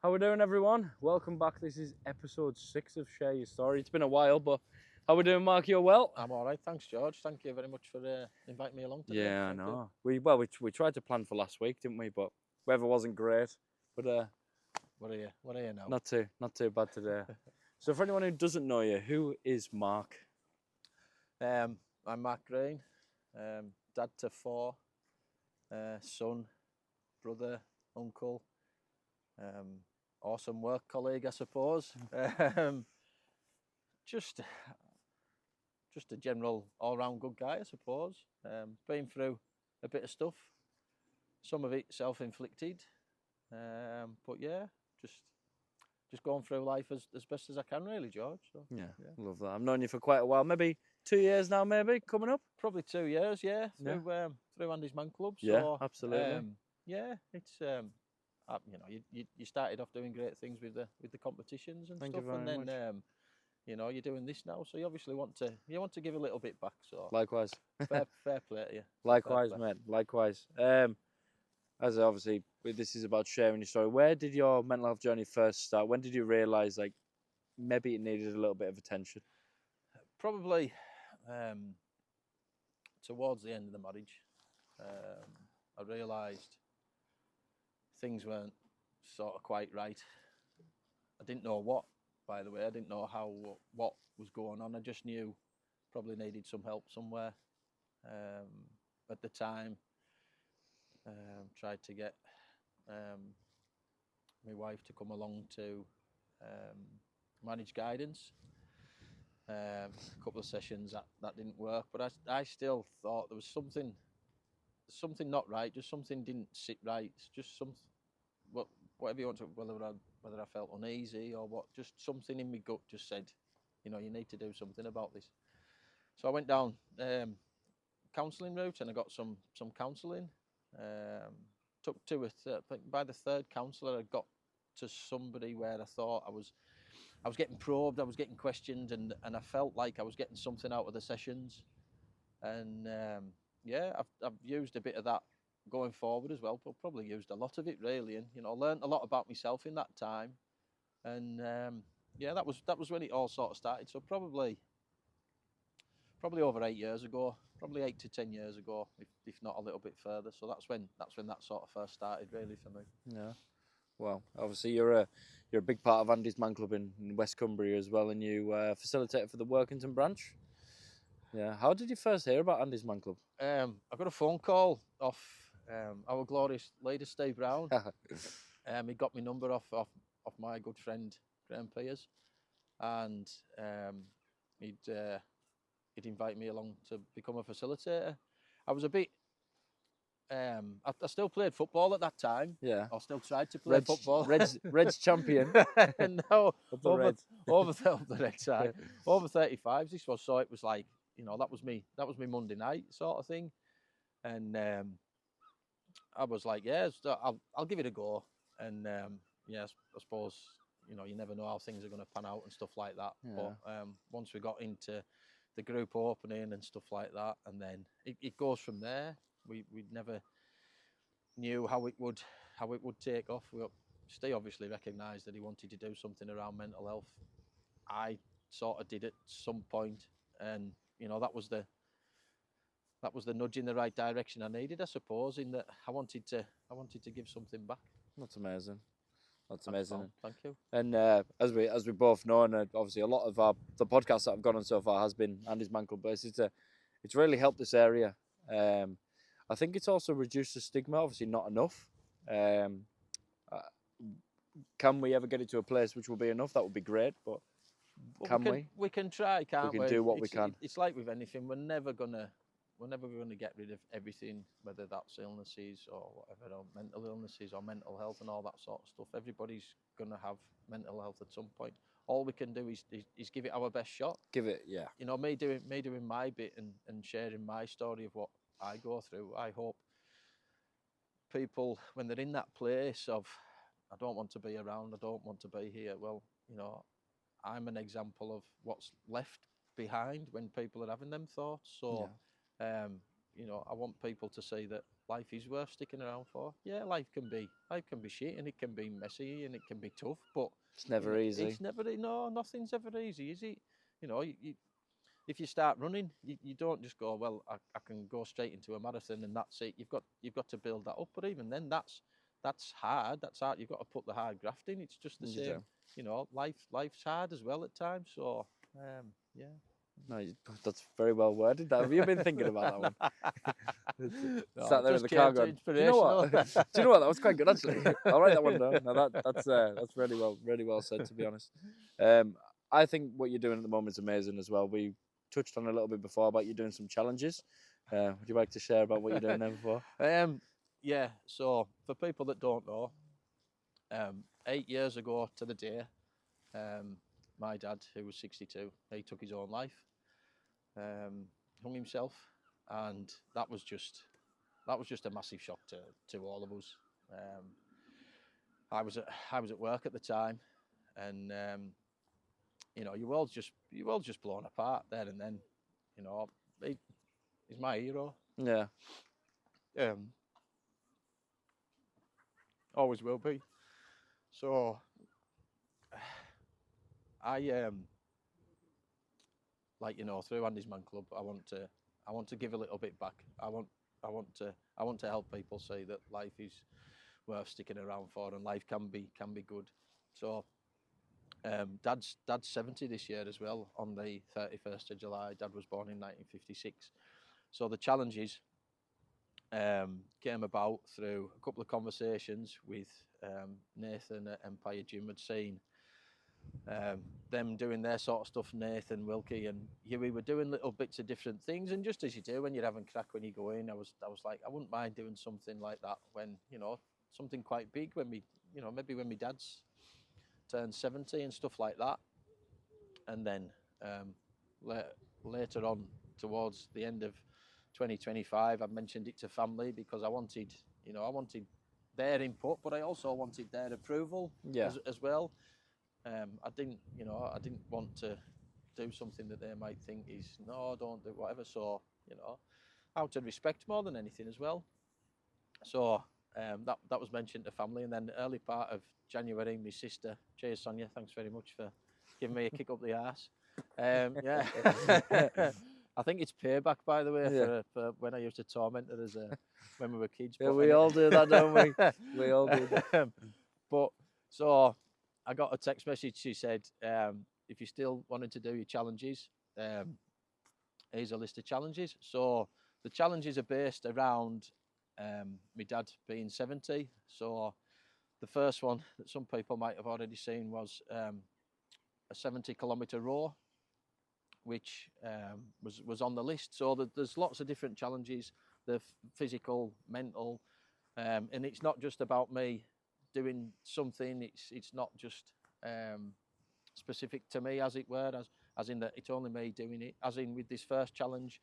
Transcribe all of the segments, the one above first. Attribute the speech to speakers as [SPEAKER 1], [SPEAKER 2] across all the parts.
[SPEAKER 1] How we doing, everyone? Welcome back. This is episode 6 of Share Your Story. It's been a while, but how we doing, Marc? You're well?
[SPEAKER 2] I'm all right, thanks, George. Thank you very much for inviting me along today.
[SPEAKER 1] Yeah, I
[SPEAKER 2] Thank
[SPEAKER 1] know.
[SPEAKER 2] you.
[SPEAKER 1] We tried to plan for last week, didn't we? But weather wasn't great. But
[SPEAKER 2] What are you now?
[SPEAKER 1] not too bad today. So for anyone who doesn't know you, who is Marc?
[SPEAKER 2] I'm Marc Green, dad to 4, son, brother, uncle, awesome work colleague, I suppose. Just a general all-round good guy, I suppose. Been through a bit of stuff, some of it self-inflicted, but yeah, just going through life as best as I can, really, George. So,
[SPEAKER 1] Yeah, love that. I've known you for quite a while, maybe 2 years now, maybe coming up.
[SPEAKER 2] Probably 2 years, through Andy's Man Club. So,
[SPEAKER 1] Yeah, absolutely.
[SPEAKER 2] It's you started off doing great things with the competitions and
[SPEAKER 1] Thank
[SPEAKER 2] stuff,
[SPEAKER 1] you very
[SPEAKER 2] and then
[SPEAKER 1] much.
[SPEAKER 2] you're doing this now, so you obviously want to give a little bit back. So
[SPEAKER 1] Likewise.
[SPEAKER 2] fair play to you.
[SPEAKER 1] Likewise,
[SPEAKER 2] Fair play.
[SPEAKER 1] mate. Likewise. As obviously this is about sharing your story. Where did your mental health journey first start? When did you realise like maybe it needed a little bit of attention?
[SPEAKER 2] Probably towards the end of the marriage, I realised things weren't sort of quite right. I didn't know what, by the way. I didn't know what was going on. I just knew probably needed some help somewhere. At the time, tried to get my wife to come along to manage guidance. A couple of sessions that didn't work, but I still thought there was something not right. Just something didn't sit right. It's just whatever you want to, whether I felt uneasy or what. Just something in my gut just said, you need to do something about this. So I went down counselling route, and I got some counselling. Took by the third counsellor, I got to somebody where I thought I was getting probed, I was getting questioned, and I felt like I was getting something out of the sessions. And I've used a bit of that going forward as well, but probably used a lot of it really, and learned a lot about myself in that time. And that was when it all sort of started. So probably over 8 years ago, probably 8 to 10 years ago, if not a little bit further. So that's when that sort of first started really for me.
[SPEAKER 1] Yeah. Well, obviously you're a big part of Andy's Man Club in West Cumbria as well, and you facilitate for the Workington branch. Yeah. How did you first hear about Andy's Man Club?
[SPEAKER 2] I got a phone call off our glorious leader Steve Brown. He got my number off my good friend Graham Piers, and he'd invite me along to become a facilitator. I was a bit. I still played football at that time.
[SPEAKER 1] Yeah.
[SPEAKER 2] I still tried to play football.
[SPEAKER 1] Reds champion.
[SPEAKER 2] No,
[SPEAKER 1] over
[SPEAKER 2] the red side, over 35s. This was, so it was like, that was me Monday night sort of thing, and I was like, yeah, I'll give it a go, and I suppose you never know how things are going to pan out and stuff like that.
[SPEAKER 1] Yeah.
[SPEAKER 2] But once we got into the group opening and stuff like that, and then it goes from there. We never knew how it would take off. Steve obviously recognised that he wanted to do something around mental health. I sort of did at some point, and that was the nudge in the right direction I needed, I suppose, in that I wanted to give something back.
[SPEAKER 1] That's amazing. That's amazing.
[SPEAKER 2] Thank you.
[SPEAKER 1] And as we both know, and obviously a lot of the podcasts that I've gone on so far has been Andy's Man Club, but it's really helped this area. I think it's also reduced the stigma. Obviously, not enough. Can we ever get it to a place which will be enough? That would be great, but
[SPEAKER 2] we can try, can't we?
[SPEAKER 1] We can do what we can.
[SPEAKER 2] It's like with anything. We're never gonna get rid of everything, whether that's illnesses or whatever, or mental illnesses or mental health and all that sort of stuff. Everybody's gonna have mental health at some point. All we can do is give it our best shot.
[SPEAKER 1] Give it, yeah.
[SPEAKER 2] Me doing my bit and sharing my story of what I go through. I hope people, when they're in that place of, I don't want to be around, I don't want to be here, well, I'm an example of what's left behind when people are having them thoughts. So, I want people to see that life is worth sticking around for. Yeah, life can be shit, and it can be messy, and it can be tough, but
[SPEAKER 1] It's never easy.
[SPEAKER 2] it's never, no, nothing's ever easy, is it? You know, if you start running, you don't just go, well, I can go straight into a marathon and that's it. You've got to build that up. But even then, that's hard. That's hard. You've got to put the hard graft in. It's just the
[SPEAKER 1] You
[SPEAKER 2] same.
[SPEAKER 1] do.
[SPEAKER 2] You know, life's hard as well at times. So yeah.
[SPEAKER 1] No, that's very well worded. Have you been thinking about that one?
[SPEAKER 2] No,
[SPEAKER 1] Sat there in
[SPEAKER 2] just
[SPEAKER 1] the
[SPEAKER 2] came
[SPEAKER 1] car
[SPEAKER 2] to
[SPEAKER 1] going, do you know what?
[SPEAKER 2] inspirational.
[SPEAKER 1] Do you know what? That was quite good actually. I'll write that one down. No, that's really well said, to be honest. I think what you're doing at the moment is amazing as well. We touched on a little bit before about you doing some challenges. Would you like to share about what you're doing there before?
[SPEAKER 2] Yeah. So for people that don't know, 8 years ago to the day, my dad, who was 62, he took his own life, hung himself, and that was just a massive shock to all of us. I was at work at the time, and you know, your world's just blown apart there and then. You know, he's my hero.
[SPEAKER 1] Yeah.
[SPEAKER 2] Always will be. So I like, you know, through Andy's Man Club, I want to give a little bit back. I want to help people see that life is worth sticking around for, and life can be good. So Dad's 70 this year as well, on the 31st of July. Dad was born in 1956. So the challenges came about through a couple of conversations with Nathan at Empire Gym. Had seen them doing their sort of stuff, Nathan, Wilkie and Huey were doing little bits of different things, and just as you do when you're having crack when you go in, I was like, I wouldn't mind doing something like that when, you know, something quite big when we, you know, maybe when my dad's turned 70 and stuff like that. And then later on, towards the end of 2025, I mentioned it to family because I wanted their input, but I also wanted their approval as well. I didn't want to do something that they might think is, no, don't do whatever. So, you know, out of respect more than anything as well. So that was mentioned to family, and then the early part of January, my sister, cheers Sonia, thanks very much for giving me a kick up the arse. Yeah, I think it's payback, by the way, for when I used to torment her when we were kids.
[SPEAKER 1] Yeah, we all do that, don't we? We all do that.
[SPEAKER 2] But so I got a text message. She said, if you still wanted to do your challenges, here's a list of challenges. So the challenges are based around my dad being 70. So the first one that some people might have already seen was a 70-kilometre row, which was on the list. So there's lots of different challenges, the physical, mental, and it's not just about me doing something. It's not just specific to me, as it were, as in that it's only me doing it. As in with this first challenge,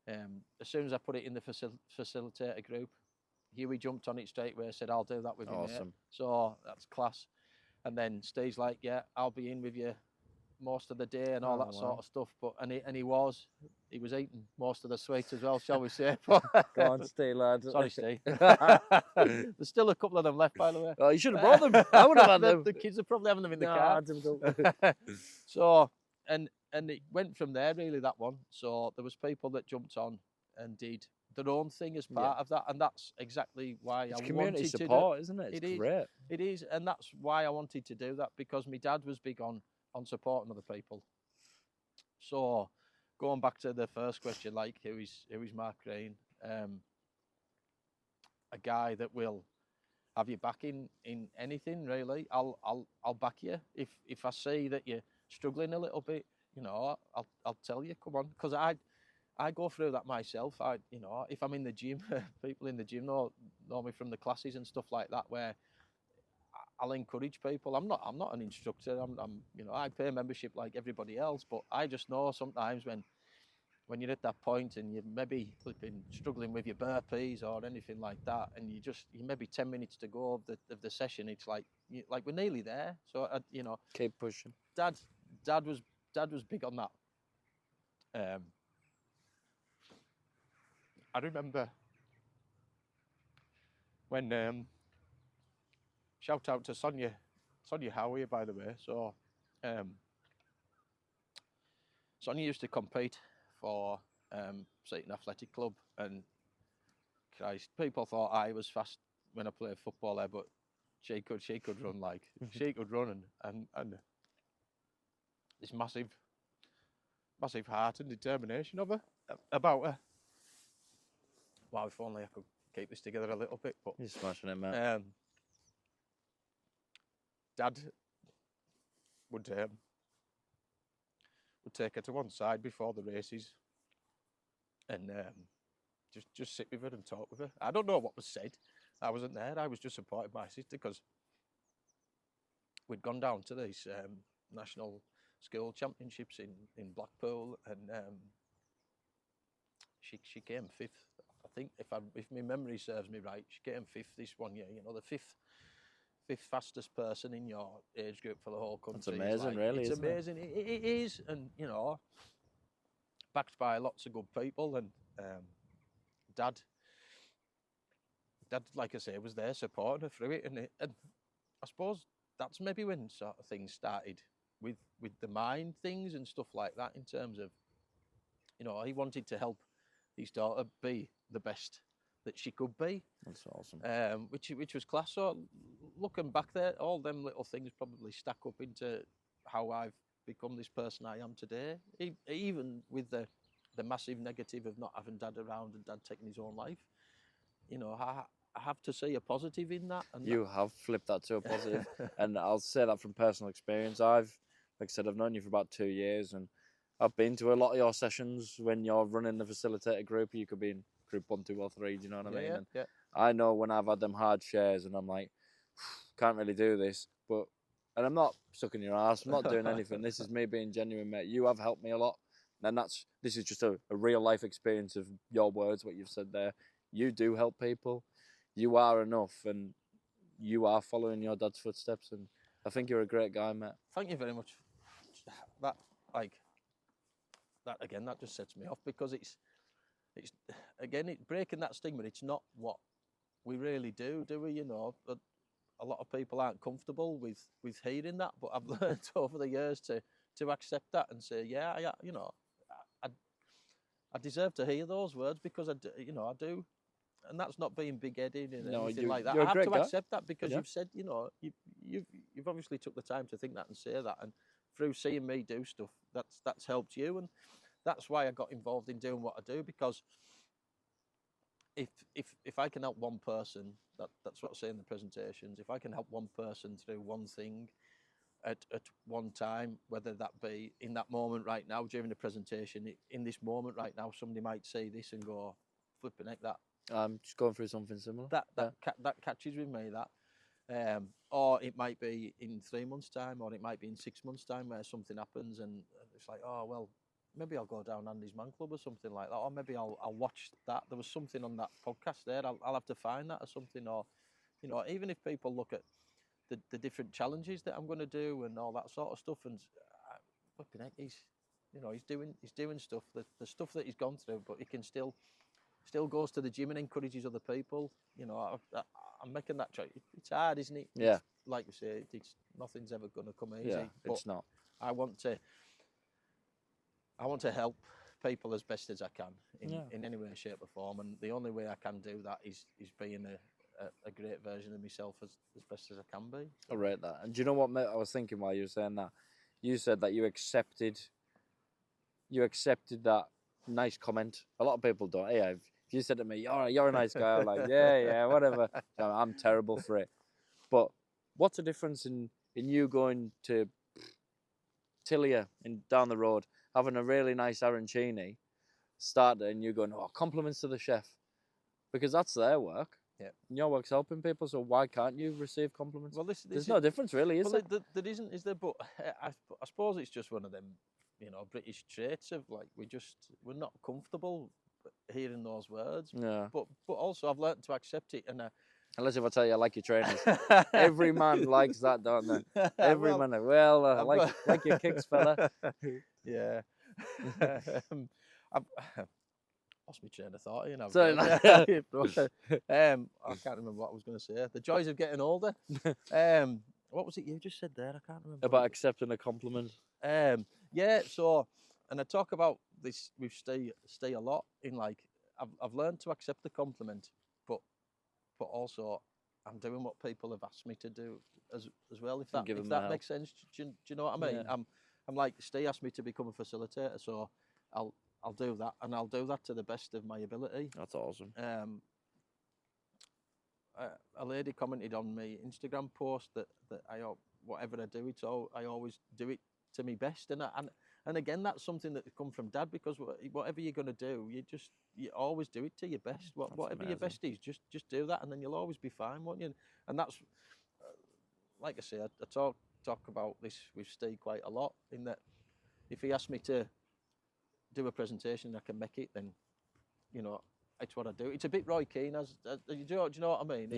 [SPEAKER 2] as soon as I put it in the facilitator group, Huey jumped on it straight away, said, I'll do that with you, mate. So that's class. And then Steve's like, yeah, I'll be in with you most of the day and all that sort of stuff. But he was eating most of the sweets as well, shall we say?
[SPEAKER 1] Go on, Steve, lad.
[SPEAKER 2] Sorry, Steve. There's still a couple of them left, by the way.
[SPEAKER 1] Oh, you should have brought them. I would have had them.
[SPEAKER 2] The kids are probably having them in the car.
[SPEAKER 1] Difficult.
[SPEAKER 2] So and it went from there, really, that one. So there was people that jumped on and did their own thing as part of that, and that's exactly why
[SPEAKER 1] it's
[SPEAKER 2] I
[SPEAKER 1] community
[SPEAKER 2] wanted
[SPEAKER 1] support,
[SPEAKER 2] to do,
[SPEAKER 1] isn't it?
[SPEAKER 2] It's
[SPEAKER 1] great.
[SPEAKER 2] It is, and that's why I wanted to do that, because my dad was big on supporting other people. So going back to the first question, like who is Marc Crane? A guy that will have you back in anything, really. I'll back you if I see that you're struggling a little bit. You know, I'll tell you, come on, because I go through that myself. If I'm in the gym, people in the gym know me from the classes and stuff like that, where I'll encourage people. I'm not an instructor. I pay membership like everybody else, but I just know sometimes when you're at that point and you maybe been struggling with your burpees or anything like that, and you maybe 10 minutes to go of the session, it's like we're nearly there. So
[SPEAKER 1] keep pushing.
[SPEAKER 2] Dad was big on that. I remember when shout out to Sonia Howie, by the way. So Sonia used to compete for Satan Athletic Club, and Christ, people thought I was fast when I played football there, but she could run like she could run, and this massive heart and determination of her about her. Wow, if only I could keep this together a little bit. But
[SPEAKER 1] You're smashing it, mate.
[SPEAKER 2] Dad would take her to one side before the races, and just sit with her and talk with her. I don't know what was said. I wasn't there. I was just supporting my sister because we'd gone down to these national school championships in Blackpool, and she came fifth. I think if my memory serves me right, she came fifth this one year. You know, the fifth fastest person in your age group for the whole country.
[SPEAKER 1] It's amazing, really.
[SPEAKER 2] It's
[SPEAKER 1] isn't
[SPEAKER 2] amazing. It is, and you know, backed by lots of good people, and Dad, like I say, was there supporting her through it, and I suppose that's maybe when sort of things started with the mind things and stuff like that, in terms of, you know, he wanted to help his daughter be the best that she could be.
[SPEAKER 1] That's awesome.
[SPEAKER 2] Which was class. So looking back there, all them little things probably stack up into how I've become this person I am today. Even with the massive negative of not having Dad around and Dad taking his own life, you know, I have to see a positive in that. And
[SPEAKER 1] you have flipped that to a positive, and I'll say that from personal experience. Like I said, I've known you for about 2 years, and I've been to a lot of your sessions when you're running the facilitator group. You could be in group 1, 2, or 3. Do you know what I mean? And I know when I've had them hard shares, and I'm like, can't really do this, and I'm not sucking your ass. I'm not doing anything. This is me being genuine, mate. You have helped me a lot, and this is just a real life experience of your words, what you've said there. You do help people. You are enough, and you are following your dad's footsteps, and I think you're a great guy, mate.
[SPEAKER 2] Thank you very much. That again, that just sets me off, because it's again, breaking that stigma. It's not what we really do we? You know, a lot of people aren't comfortable with hearing that, but I've learned over the years to accept that and say, yeah, you know, I deserve to hear those words, because I do. And that's not being big-headed and anything like that. I have to accept that, because you've said, you know, you've obviously took the time to think that and say that, and through seeing me do stuff, that's helped you, and that's why I got involved in doing what I do, because if I can help one person, that's what I say in the presentations. If I can help one person through one thing at one time, whether that be in that moment right now during the presentation, in this moment right now, somebody might say this and go, flipping heck, that.
[SPEAKER 1] I'm just going through something similar.
[SPEAKER 2] That catches with me, that. Or it might be in 3 months' time, or it might be in 6 months' time, where something happens and it's like, oh, well, maybe I'll go down Andy's Man Club or something like that, or maybe I'll watch that. There was something on that podcast there. I'll have to find that or something, or, you know, even if people look at the different challenges that I'm going to do and all that sort of stuff, and flipping heck, he's doing stuff, the stuff that he's gone through, but he can still goes to the gym and encourages other people. You know, I'm making that choice. It's hard, isn't it?
[SPEAKER 1] Yeah.
[SPEAKER 2] Like you say, nothing's ever going to come easy.
[SPEAKER 1] Yeah,
[SPEAKER 2] but
[SPEAKER 1] it's not.
[SPEAKER 2] I want to help people as best as I can in any way, shape or form. And the only way I can do that is being a great version of myself as best as I can be.
[SPEAKER 1] I rate that. And do you know what, mate, I was thinking while you were saying that? You said that you accepted that nice comment. A lot of people don't. Hey, if you said to me, you're a nice guy, I'm like, yeah, whatever. I'm terrible for it. But what's the difference in you going to Tilia down the road, having a really nice arancini starter, and you going, compliments to the chef? Because that's their work.
[SPEAKER 2] Yeah.
[SPEAKER 1] And your work's helping people, so why can't you receive compliments?
[SPEAKER 2] Well,
[SPEAKER 1] there's no difference, really, is there?
[SPEAKER 2] There isn't, is there? But I suppose it's just one of them, you know, British traits of, like, we're not comfortable hearing those words.
[SPEAKER 1] Yeah.
[SPEAKER 2] But also I've learned to accept it, and
[SPEAKER 1] unless if I tell you I like your trainers. Every man likes that, don't they? Every man. Well, like your kicks, fella.
[SPEAKER 2] Yeah. lost my train of thought here now.
[SPEAKER 1] Sorry,
[SPEAKER 2] I can't remember what I was going to say. The joys of getting older. What was it you just said there? I can't remember.
[SPEAKER 1] About accepting a compliment.
[SPEAKER 2] Yeah. So, and I talk about this with Stay a lot. In like, I've learned to accept the compliment, but also I'm doing what people have asked me to do as well. If that makes sense. Do you know what I mean?
[SPEAKER 1] Yeah.
[SPEAKER 2] I'm like, Stay asked me to become a facilitator, so I'll do that, and I'll do that to the best of my ability.
[SPEAKER 1] That's awesome.
[SPEAKER 2] A lady commented on my Instagram post that whatever I do, I always do it to my best, and again, that's something that come from Dad, because whatever you're gonna do, you always do it to your best. Whatever
[SPEAKER 1] amazing.
[SPEAKER 2] your best is, just do that, and then you'll always be fine, won't you? And that's like I say, I talk about this with Steve quite a lot. In that, if he asks me to do a presentation and I can make it, then it's what I do. It's a bit Roy Keane, do you know what I mean?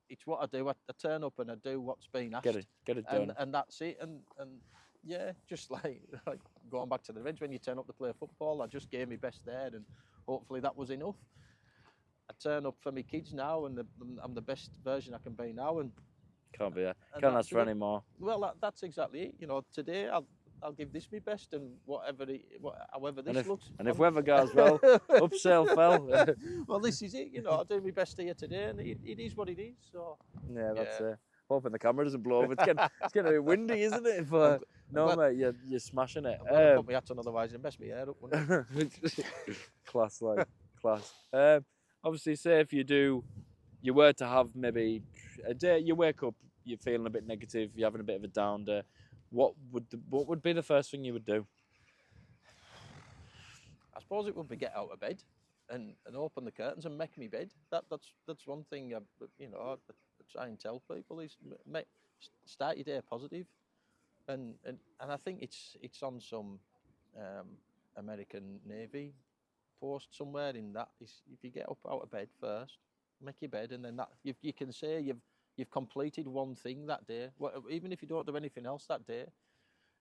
[SPEAKER 2] It's what I do. I turn up and I do what's been asked.
[SPEAKER 1] Get it done.
[SPEAKER 2] And that's it. And yeah, just like going back to the Reds, when you turn up to play football, I just gave my best there, and hopefully that was enough. I turn up for my kids now, and I'm the best version I can be now. And
[SPEAKER 1] can't ask for any more.
[SPEAKER 2] Well, that's exactly it. Today I'll give this my best, and however this looks.
[SPEAKER 1] And if weather goes well, up sail fell.
[SPEAKER 2] Well, this is it. I'll do my best here today, and it is what it is. So
[SPEAKER 1] yeah, that's it. Hoping the camera doesn't blow over. It's getting a bit windy, isn't it? But mate, you're smashing it.
[SPEAKER 2] I'll put my hat on, otherwise it'll mess my hair up. Wouldn't it?
[SPEAKER 1] Class. Obviously, say if you were to have maybe a day, you wake up, you're feeling a bit negative, you're having a bit of a down day. What would be the first thing you would do?
[SPEAKER 2] I suppose it would be get out of bed and open the curtains and make me bed. That's one thing I try and tell people is start your day positive, and I think it's on some American Navy post somewhere in that is, if you get up out of bed first, make your bed, and then that you can say you've completed one thing that day. Even if you don't do anything else that day,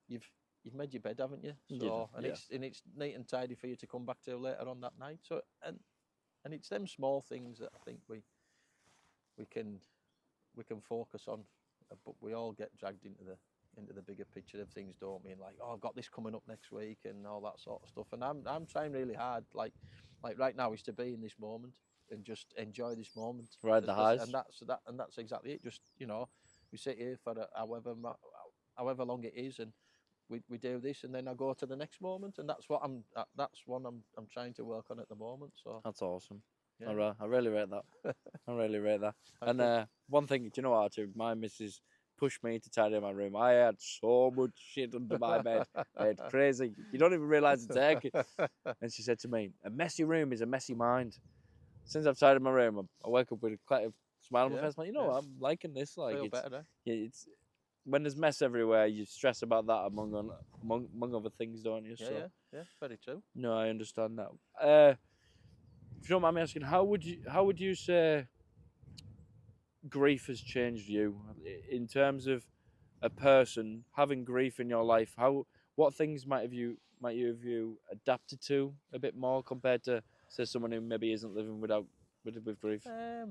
[SPEAKER 2] you've made your bed, haven't you? So it's neat and tidy for you to come back to later on that night. So and it's them small things that I think we can focus on, but we all get dragged into the bigger picture of things, don't we? And like, I've got this coming up next week and all that sort of stuff. And I'm trying really hard, like right now, is to be in this moment and just enjoy this moment.
[SPEAKER 1] Ride the highs.
[SPEAKER 2] And that's exactly it. Just we sit here for however long it is, and we do this, and then I go to the next moment, and that's one I'm trying to work on at the moment. So
[SPEAKER 1] that's awesome.
[SPEAKER 2] Yeah.
[SPEAKER 1] I really rate that. I really rate that. And one thing, do you know what, Archie? My missus pushed me to tidy my room. I had so much shit under my bed. It's crazy. You don't even realise it's there. And she said to me, a messy room is a messy mind. Since I've tidied my room, I wake up with quite a smile on my face. I'm like, what, I'm liking this. Like,
[SPEAKER 2] feel better, eh?
[SPEAKER 1] Yeah, it's when there's mess everywhere, you stress about that among other things, don't you?
[SPEAKER 2] Yeah, very true.
[SPEAKER 1] No, I understand that. If you don't mind me asking, how would you say grief has changed you in terms of a person having grief in your life? What things might you have adapted to a bit more compared to, say, someone who maybe isn't living with grief?
[SPEAKER 2] I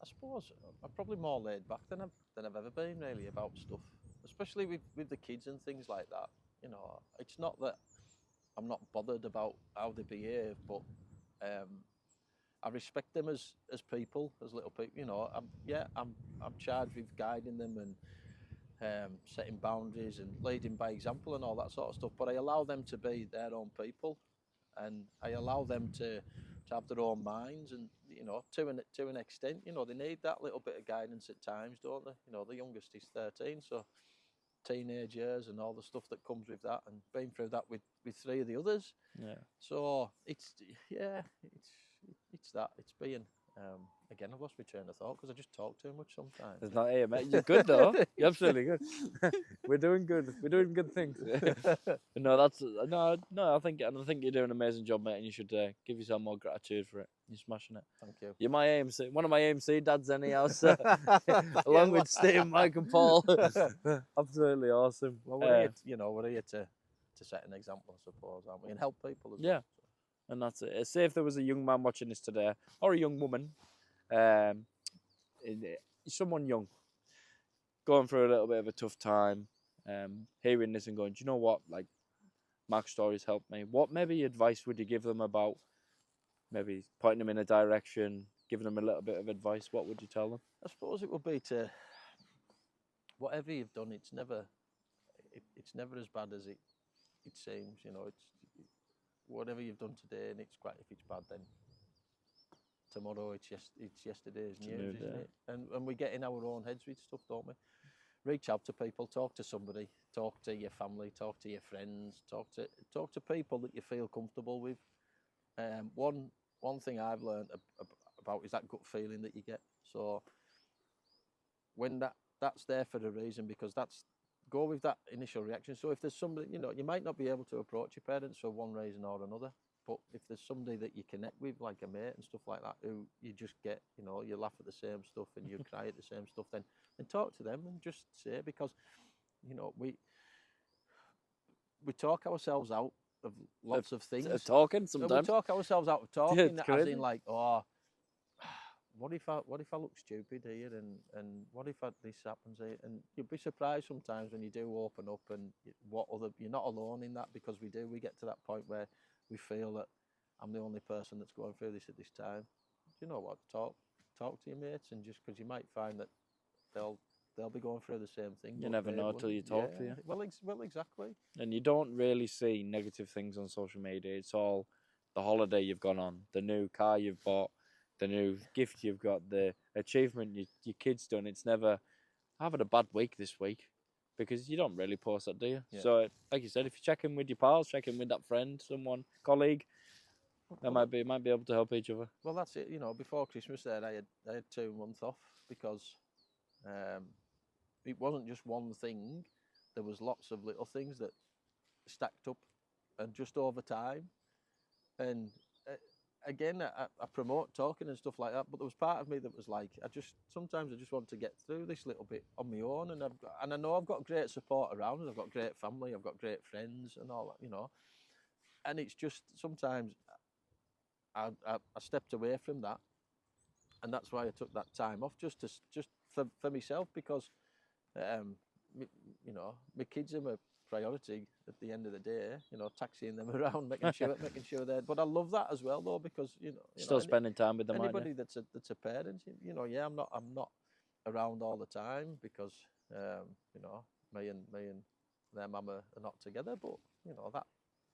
[SPEAKER 2] suppose I'm probably more laid back than I've ever been, really, about stuff, especially with the kids and things like that. It's not that I'm not bothered about how they behave, but I respect them as people, as little people. I'm charged with guiding them and setting boundaries and leading by example and all that sort of stuff. But I allow them to be their own people, and I allow them to have their own minds, and to an extent, they need that little bit of guidance at times, don't they? The youngest is 13, so teenage years and all the stuff that comes with that, and been through that with 3 of the others.
[SPEAKER 1] Yeah.
[SPEAKER 2] So it's that. It's being again, I've lost my train of thought because I just talk too much sometimes.
[SPEAKER 1] It's not here, mate. You're good though. You're absolutely good. We're doing good. We're doing good things. No, I think you're doing an amazing job, mate, and you should give yourself more gratitude for it. You're smashing it.
[SPEAKER 2] Thank you.
[SPEAKER 1] You're my AMC, one of my AMC dads anyhow, so, along with Steve, Mike and Paul. Absolutely awesome.
[SPEAKER 2] Well, we're here to set an example, I suppose, aren't we? And help people as well.
[SPEAKER 1] And that's it. Say if there was a young man watching this today, or a young woman, um, someone young, going through a little bit of a tough time, hearing this and going, do you know what? Like, Marc's stories helped me. What maybe advice would you give them about maybe pointing them in a direction, giving them a little bit of advice? What would you tell them?
[SPEAKER 2] I suppose it would be to, whatever you've done, it's never as bad as it seems. You know, it's whatever you've done today, and if it's bad, then tomorrow it's yesterday's news, isn't it? And we get in our own heads with stuff, don't we? Reach out to people, talk to somebody, talk to your family, talk to your friends, talk to people that you feel comfortable with. One thing I've learned about is that gut feeling that you get. So when that's there for a reason, because go with that initial reaction. So if there's somebody, you know, you might not be able to approach your parents for one reason or another, but if there's somebody that you connect with, like a mate and stuff like that, who you just get, you know, you laugh at the same stuff and you cry at the same stuff, then talk to them and just say, because, you know, we talk ourselves out of lots of things.
[SPEAKER 1] Talking sometimes.
[SPEAKER 2] We talk ourselves out of talking,
[SPEAKER 1] Yeah,
[SPEAKER 2] as in like, oh, what if I look stupid here, and what if this happens here? And you'll be surprised sometimes when you do open up, and you're not alone in that, because we get to that point where we feel that I'm the only person that's going through this at this time. Do you know what? Talk to your mates, and just because you might find that they'll be going through the same thing.
[SPEAKER 1] You never know till you talk to you.
[SPEAKER 2] Well, exactly.
[SPEAKER 1] And you don't really see negative things on social media. It's all the holiday you've gone on, the new car you've bought, the new gift you've got, the achievement your kid's done. It's never having a bad week this week, because you don't really post that, do you? Yeah. So, like you said, if you check in with your pals, check in with that friend, someone, colleague, they might be able to help each other.
[SPEAKER 2] Well, that's it. You know, before Christmas, there I had 2 months off, because it wasn't just one thing. There was lots of little things that stacked up, and just over time. And again, I promote talking and stuff like that, but there was part of me that was like, sometimes I just want to get through this little bit on my own, and I know I've got great support around, and I've got great family, I've got great friends and all that, you know. And it's just sometimes I stepped away from that, and that's why I took that time off, just for myself, because you know, my kids are my priority at the end of the day. You know, taxiing them around, making sure they're. But I love that as well, though, because
[SPEAKER 1] still spending time with them.
[SPEAKER 2] Anybody that's a parent, you know, I'm not around all the time, because you know, me and their mama are not together. But you know,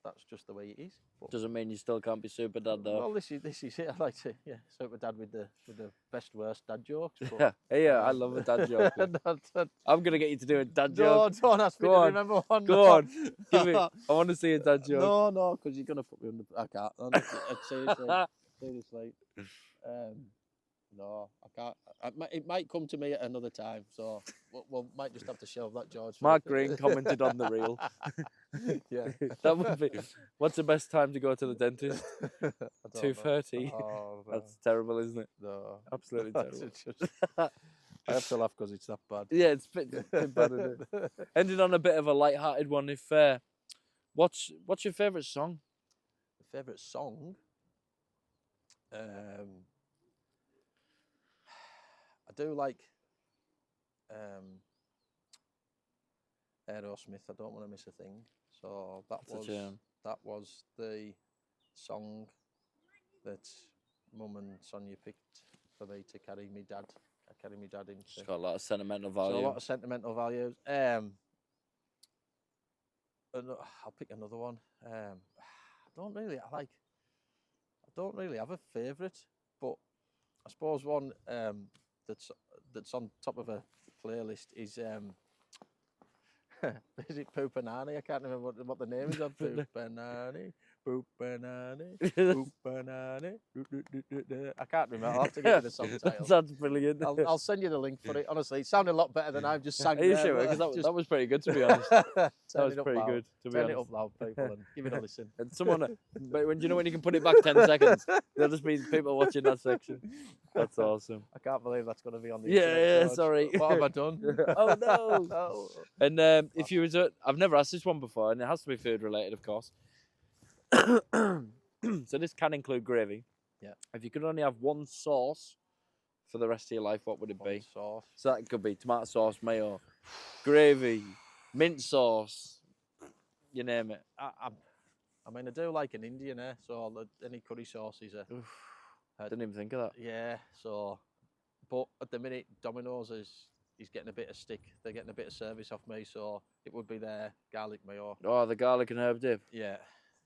[SPEAKER 2] that's just the way it is. But
[SPEAKER 1] doesn't mean you still can't be super dad, though.
[SPEAKER 2] Well, this is it. I like to super dad with the best worst dad jokes. But,
[SPEAKER 1] yeah, I love a dad joke. I'm gonna get you to do a dad joke.
[SPEAKER 2] Don't ask me to remember one.
[SPEAKER 1] Go on, give me. I want to see a dad joke.
[SPEAKER 2] No, because you're gonna put me on the. I can't. Seriously. No, I can't. It might come to me at another time, so we might just have to shelve that, George.
[SPEAKER 1] Mark Green commented on the reel.
[SPEAKER 2] Yeah,
[SPEAKER 1] that would be. What's the best time to go to the dentist? 2:30.
[SPEAKER 2] Oh, no.
[SPEAKER 1] That's terrible, isn't it?
[SPEAKER 2] No,
[SPEAKER 1] absolutely terrible.
[SPEAKER 2] I have to laugh because it's that bad.
[SPEAKER 1] Yeah, it's a bit bad, isn't it? Ending on a bit of a light-hearted one. If what's your favourite song?
[SPEAKER 2] Favourite song? I do like Aerosmith. I don't want to miss a thing. So that was the song that Mum and Sonia picked for me to carry me dad. I carry my dad into.
[SPEAKER 1] It's got a lot of sentimental value.
[SPEAKER 2] So a lot of sentimental values. I'll pick another one. I don't really have a favourite, but I suppose one that's on top of a playlist is is it Poopanani? I can't remember what the name is of Poopanani. Poopanani. Poopanani. I can't remember. I'll have to give you the song title.
[SPEAKER 1] That's brilliant.
[SPEAKER 2] I'll send you the link for it. Honestly, it sounded a lot better than I've just sang.
[SPEAKER 1] Are you sure? Because that was pretty good, to be honest. That was pretty good, to be honest.
[SPEAKER 2] Turn it up loud, people, and give it a listen.
[SPEAKER 1] And someone, but when you can put it back 10 seconds, there'll just be people watching that section. That's awesome.
[SPEAKER 2] I can't believe that's going to be on the
[SPEAKER 1] internet, George. Sorry.
[SPEAKER 2] What have I done?
[SPEAKER 1] Oh no. Oh. And if you was I've never asked this one before, and it has to be food related, of course. So this can include gravy.
[SPEAKER 2] Yeah.
[SPEAKER 1] If you could only have one sauce for the rest of your life, what would it be?
[SPEAKER 2] Sauce.
[SPEAKER 1] So that could be tomato sauce, mayo, gravy, mint sauce, you name it.
[SPEAKER 2] I mean, I do like an Indian, so any curry sauces are.
[SPEAKER 1] Didn't even think of that.
[SPEAKER 2] Yeah, so, but at the minute, Domino's is getting a bit of stick. They're getting a bit of service off me, so it would be their garlic mayo.
[SPEAKER 1] Oh, the garlic and herb dip.
[SPEAKER 2] Yeah,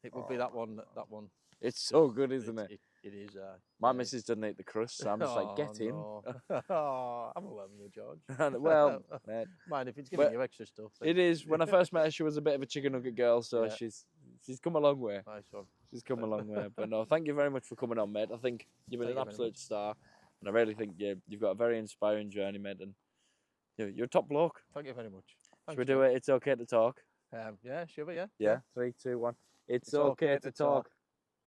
[SPEAKER 2] it would be that one. That one.
[SPEAKER 1] It's so good, isn't it?
[SPEAKER 2] It is.
[SPEAKER 1] My missus doesn't eat the crust, so I'm just like, get in.
[SPEAKER 2] No. Oh, I'm aware of you, George.
[SPEAKER 1] Well, mate,
[SPEAKER 2] mind if it's giving you extra stuff.
[SPEAKER 1] It is. When I first met her, she was a bit of a chicken nugget girl, so
[SPEAKER 2] Yeah.
[SPEAKER 1] she's come a long way.
[SPEAKER 2] Nice one.
[SPEAKER 1] She's come a long way. But no, thank you very much for coming on, mate. I think you've been
[SPEAKER 2] Thank
[SPEAKER 1] an
[SPEAKER 2] you very
[SPEAKER 1] absolute
[SPEAKER 2] much.
[SPEAKER 1] star, and I really think you've got a very inspiring journey, mate. And you're a top bloke.
[SPEAKER 2] Thank you very much.
[SPEAKER 1] Should we do it? It's okay to talk.
[SPEAKER 2] Yeah, sure, yeah.
[SPEAKER 1] Yeah. 3, 2, 1. It's okay to talk.